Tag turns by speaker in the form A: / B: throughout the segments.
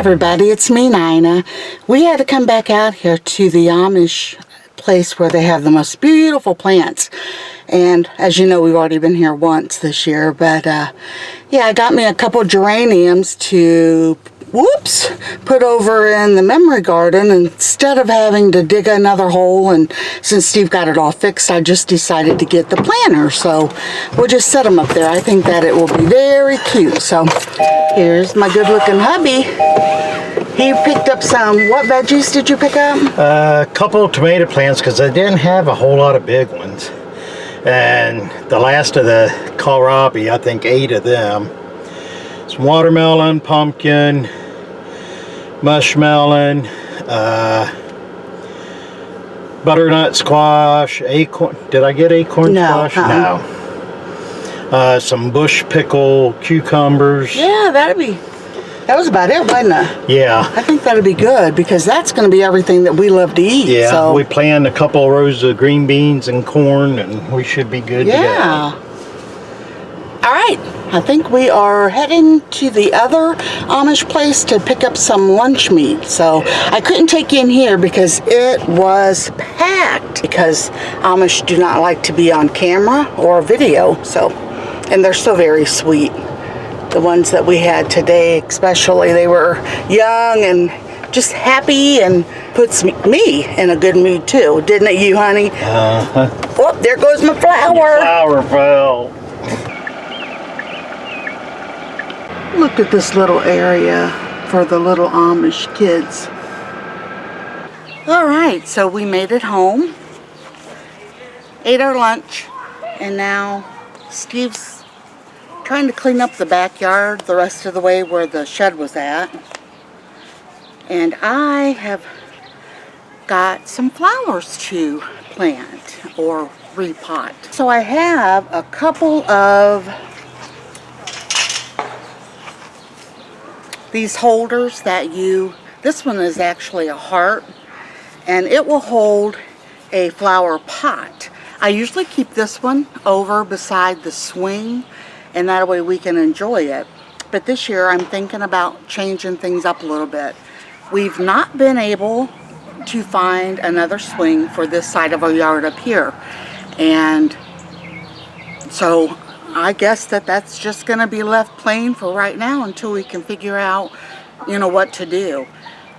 A: everybody, it's me, Nina. We had to come back out here to the Amish place where they have the most beautiful plants. And as you know, we've already been here once this year, but yeah, I got me a couple geraniums to put over in the memory garden instead of having to dig another hole. And since Steve got it all fixed, I just decided to get the planter, so we'll just set them up there. I think that it will be very cute. So here's my good looking hubby. He picked up some, what veggies did you pick up?
B: A couple of tomato plants because I didn't have a whole lot of big ones, and the last of the kohlrabi, I think 8 of them. Some watermelon, pumpkin, mushmelon, butternut squash, acorn. Did I get acorn squash? No. Some bush pickle, cucumbers.
A: Yeah, that was about it, wasn't it?
B: Yeah.
A: I think that'd be good because that's going to be everything that we love to eat.
B: Yeah,
A: so.
B: We planted a couple of rows of green beans and corn, and we should be good to go.
A: Yeah. All right, I think we are heading to the other Amish place to pick up some lunch meat. So I couldn't take you in here because it was packed because Amish do not like to be on camera or video. So, and they're so very sweet. The ones that we had today, especially, they were young and just happy and puts me in a good mood too. Didn't it, you, honey?
B: Uh-huh.
A: Oh, there goes my flower.
B: Your flower fell.
A: Look at this little area for the little Amish kids. All right, so we made it home, ate our lunch, and now Steve's trying to clean up the backyard the rest of the way where the shed was at. And I have got some flowers to plant or repot. So I have a couple of these holders that this one is actually a heart, and it will hold a flower pot. I usually keep this one over beside the swing, and that way we can enjoy it. But this year I'm thinking about changing things up a little bit. We've not been able to find another swing for this side of our yard up here, and so I guess that's just going to be left plain for right now until we can figure out, what to do.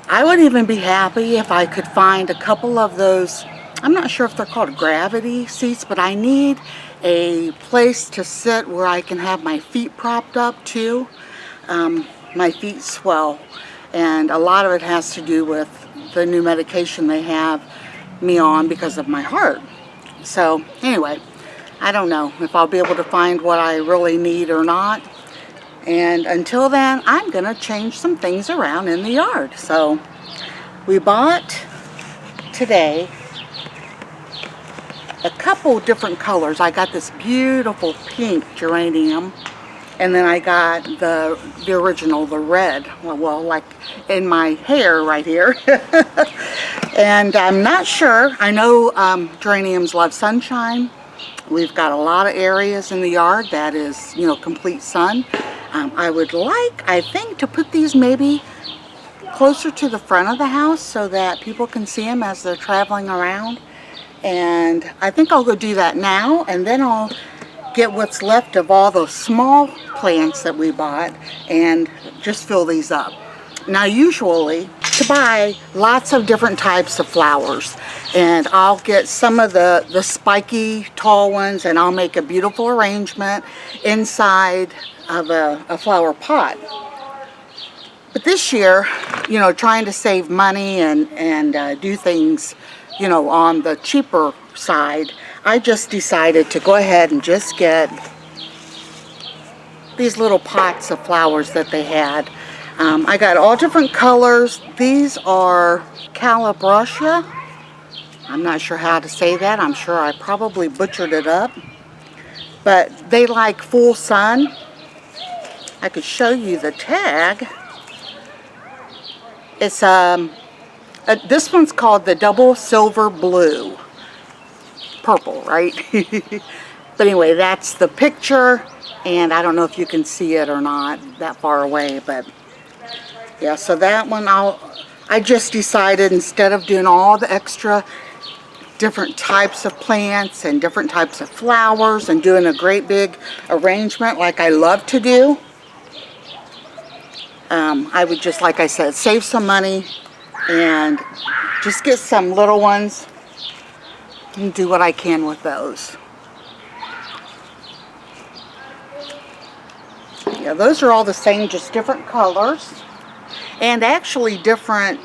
A: I would even be happy if I could find a couple of those, I'm not sure if they're called gravity seats, but I need a place to sit where I can have my feet propped up too. My feet swell, and a lot of it has to do with the new medication they have me on because of my heart. So anyway, I don't know if I'll be able to find what I really need or not. And until then, I'm going to change some things around in the yard. So we bought today a couple different colors. I got this beautiful pink geranium, and then I got the original, the red, well, like in my hair right here. And I'm not sure. I know geraniums love sunshine. We've got a lot of areas in the yard that is, complete sun. I would like, I think, to put these maybe closer to the front of the house so that people can see them as they're traveling around. And I think I'll go do that now, and then I'll get what's left of all those small plants that we bought and just fill these up. Now, usually, to buy lots of different types of flowers, and I'll get some of the spiky tall ones, and I'll make a beautiful arrangement inside of a flower pot. But this year, trying to save money and do things, on the cheaper side, I just decided to go ahead and just get these little pots of flowers that they had. I got all different colors. These are Calabruscia. I'm not sure how to say that. I'm sure I probably butchered it up. But they like full sun. I could show you the tag. It's this one's called the Double Silver Blue. Purple, right? But anyway, that's the picture, and I don't know if you can see it or not that far away, but Yeah, so that one I just decided instead of doing all the extra different types of plants and different types of flowers and doing a great big arrangement like I love to do, I would just, like I said, save some money and just get some little ones and do what I can with those. Yeah, those are all the same, just different colors. And actually different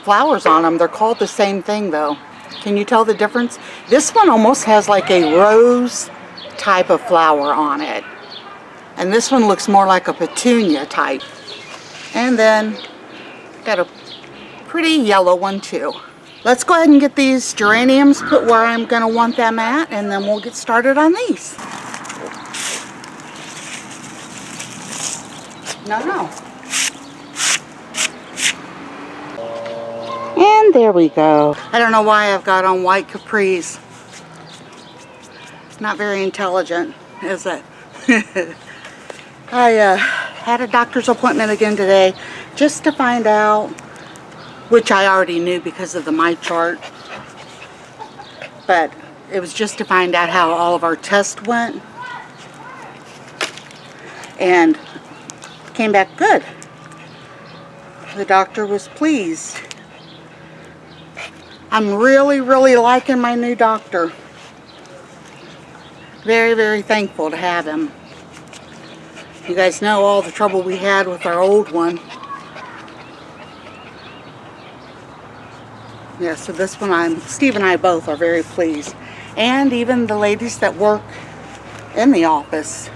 A: flowers on them. They're called the same thing though. Can you tell the difference? This one almost has like a rose type of flower on it. And this one looks more like a petunia type. And then got a pretty yellow one too. Let's go ahead and get these geraniums put where I'm going to want them at, and then we'll get started on these. No. And there we go. I don't know why I've got on white capris. Not very intelligent, is it? I had a doctor's appointment again today just to find out, which I already knew because of the My Chart, but it was just to find out how all of our tests went, and came back good. The doctor was pleased. I'm really liking my new doctor. Very thankful to have him. You guys know all the trouble we had with our old one. Yeah, so this one Steve and I both are very pleased. And even the ladies that work in the office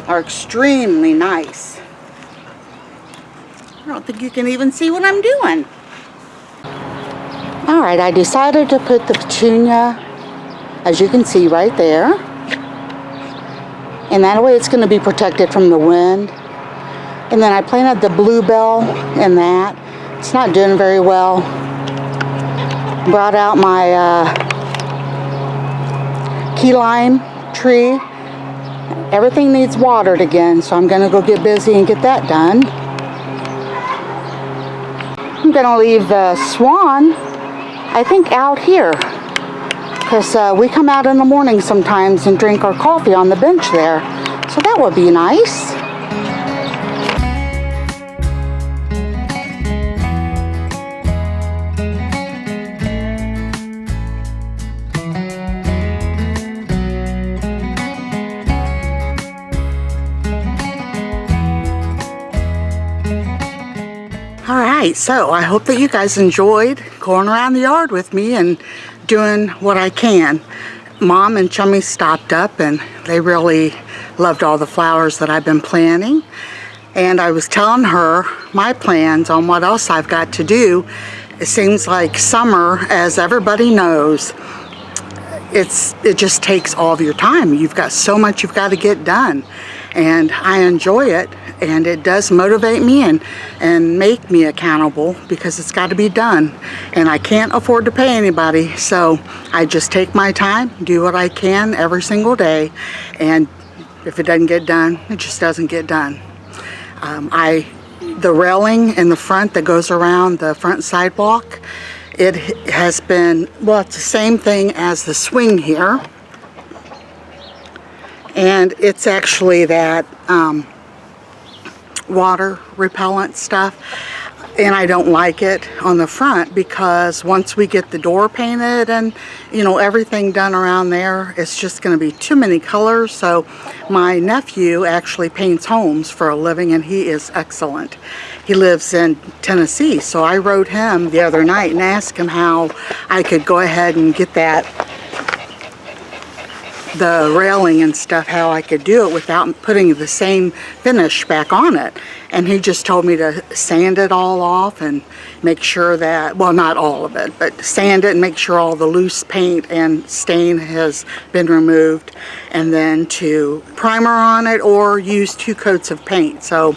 A: are extremely nice. I don't think you can even see what I'm doing. Alright, I decided to put the petunia, as you can see right there. And that way it's going to be protected from the wind. And then I planted the bluebell in that. It's not doing very well. Brought out my key lime tree. Everything needs watered again, so I'm going to go get busy and get that done. I'm going to leave the swan, I think, out here, because we come out in the morning sometimes and drink our coffee on the bench there, so that would be nice. Alright, so I hope that you guys enjoyed going around the yard with me and doing what I can. Mom and Chummy stopped up and they really loved all the flowers that I've been planting. And I was telling her my plans on what else I've got to do. It seems like summer, as everybody knows, it just takes all of your time. You've got so much you've got to get done. And I enjoy it, and it does motivate me and make me accountable because it's got to be done. And I can't afford to pay anybody, so I just take my time, do what I can every single day, and if it doesn't get done, it just doesn't get done. The railing in the front that goes around the front sidewalk, it has been, well, it's the same thing as the swing here. And it's actually that water repellent stuff, and I don't like it on the front because once we get the door painted and everything done around there, it's just going to be too many colors. So my nephew actually paints homes for a living, and he is excellent. He lives in Tennessee, so I wrote him the other night and asked him how I could go ahead and get the railing and stuff, how I could do it without putting the same finish back on it. And he just told me to sand it all off and make sure that, well, not all of it, but sand it and make sure all the loose paint and stain has been removed, and then to primer on it or use 2 coats of paint. So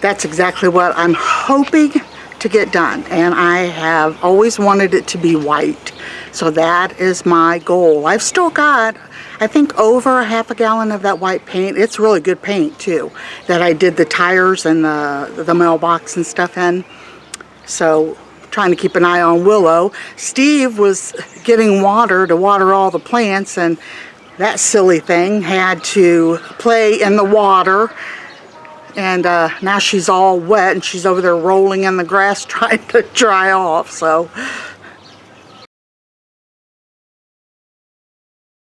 A: that's exactly what I'm hoping to get done, and I have always wanted it to be white. So that is my goal. I've still got, I think over a half a gallon of that white paint. It's really good paint too, that I did the tires and the mailbox and stuff in. So trying to keep an eye on Willow. Steve was getting water to water all the plants, and that silly thing had to play in the water. And now she's all wet and she's over there rolling in the grass trying to dry off. So